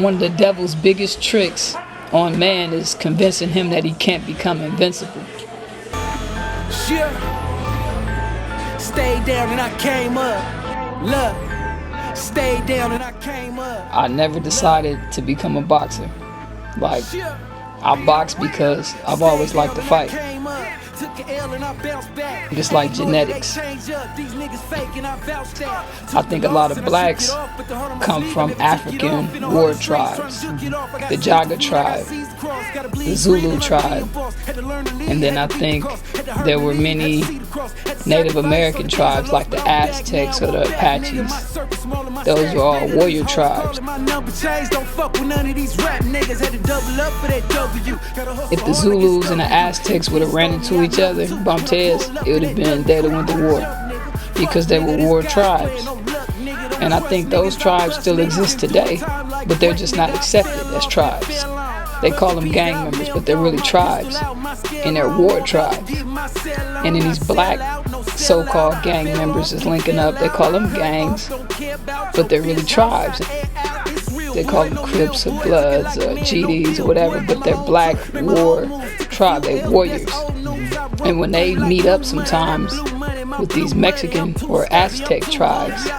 one of the devil's biggest tricks on man is convincing him that he can't become invincible. Sure. Stayed down and I came up. Look, stayed down and I came up. I never decided to become a boxer. Like, I box because I've always liked to fight. Just like genetics. I think a lot of blacks come from African war tribes. The Jaga tribe, the Zulu tribe, and then I think there were many Native American tribes like the Aztecs or the Apaches. Those were all warrior tribes. If the Zulus and the Aztecs would have ran into each other, bumped heads, it would have been they'd have went to war, because they were war tribes. And I think those tribes still exist today, but they're just not accepted as tribes. They call them gang members, but they're really tribes, and they're war tribes. And then these black so-called gang members is linking up. They call them gangs, but they're really tribes. They call them Crips or Bloods or GDs or whatever, but they're black war tribe. They're warriors. And when they meet up sometimes with these Mexican or Aztec tribes,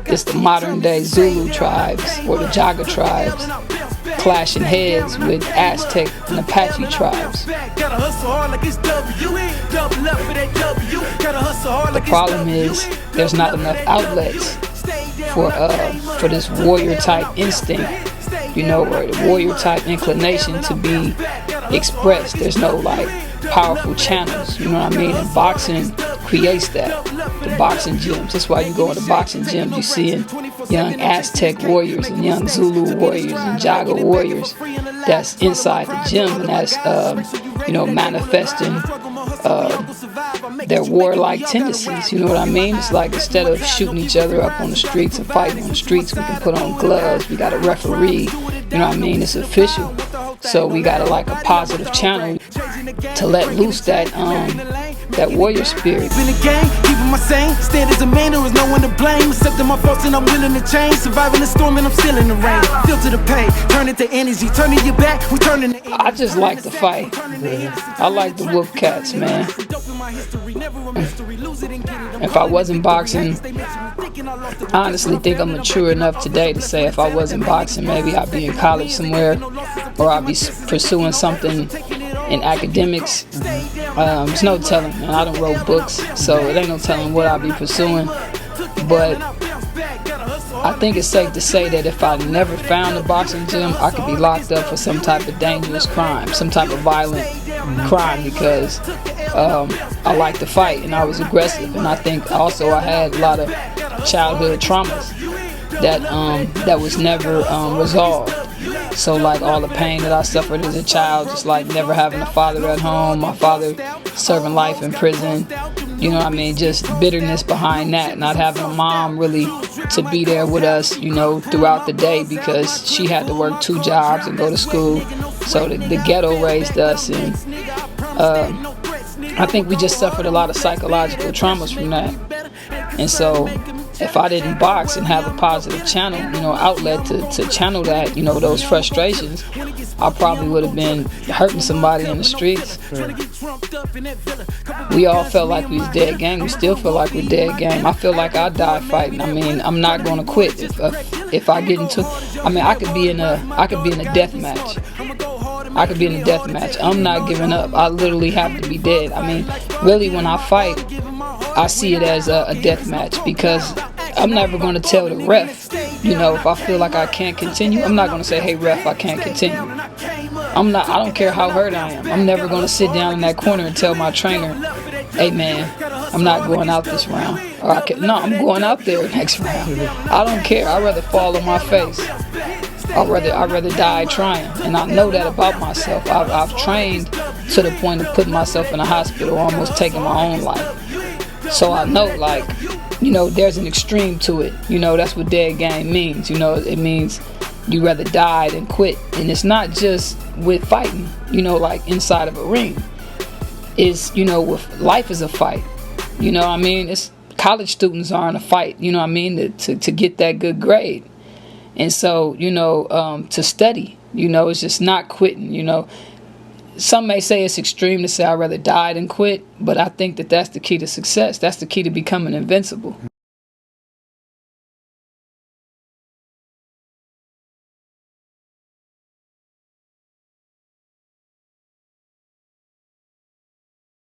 it's the modern day Zulu tribes or the Jaga tribes clashing heads with Aztec and Apache tribes. The problem is there's not enough outlets for this warrior type instinct, you know, or the warrior type inclination to be expressed. There's no like powerful channels, you know what I mean? And boxing creates that. The boxing gyms. That's why you go into boxing gyms, you seeing young Aztec warriors and young Zulu warriors and Jaga warriors that's inside the gym, and that's manifesting their warlike tendencies, you know what I mean? It's like instead of shooting each other up on the streets and fighting on the streets, we can put on gloves, we got a referee, you know what I mean? It's official. So we got like a positive channel to let loose that warrior spirit. In the game, keeping my sane. Stand as a man, there is no one to blame. Accepting my faults and I'm willing to change. Surviving the storm and I'm still in the rain. Filter the pain, turn it to energy. Turning your back, we turn it to I just like to fight. I like to whoop cats, man. If I wasn't boxing, I honestly think I'm mature enough today to say if I wasn't boxing, maybe I'd be in college somewhere, or I'd be pursuing something in academics. There's no telling, man. I don't wrote books, so it ain't no telling what I'll be pursuing. But I think it's safe to say that if I never found a boxing gym, I could be locked up for some type of dangerous crime, some type of violent crime, because I like to fight and I was aggressive. And I think also I had a lot of childhood traumas that was never resolved. So like all the pain that I suffered as a child, just like never having a father at home, my father serving life in prison, you know what I mean, just bitterness behind that, not having a mom really to be there with us, you know, throughout the day, because she had to work 2 jobs and go to school. So the ghetto raised us, and I think we just suffered a lot of psychological traumas from that. And so if I didn't box and have a positive channel, you know, outlet to channel that, you know, those frustrations, I probably would have been hurting somebody in the streets. We all felt like we was dead game. We still feel like we're dead game. I feel like I died fighting. I mean, I'm not going to quit if I get into. I mean, I could be in a death match. I could be in a death match. I'm not giving up. I literally have to be dead. I mean, really, when I fight, I see it as a death match, because I'm never going to tell the ref, you know, if I feel like I can't continue, I'm not going to say, hey ref, I can't continue. I don't care how hurt I am. I'm never going to sit down in that corner and tell my trainer, hey man, I'm not going out this round. Or I'm going out there next round. I don't care. I'd rather fall on my face. I'd rather die trying. And I know that about myself. I've trained to the point of putting myself in a hospital, almost taking my own life. So I know, like, you know, there's an extreme to it. You know, that's what dead game means. You know, it means you rather die than quit. And it's not just with fighting, you know, like inside of a ring. It's, you know, with life is a fight. You know what I mean? It's college students are in a fight, you know what I mean, to get that good grade. And so, you know, to study, you know, it's just not quitting, you know. Some may say it's extreme to say I'd rather die than quit, but I think that that's the key to success. That's the key to becoming invincible.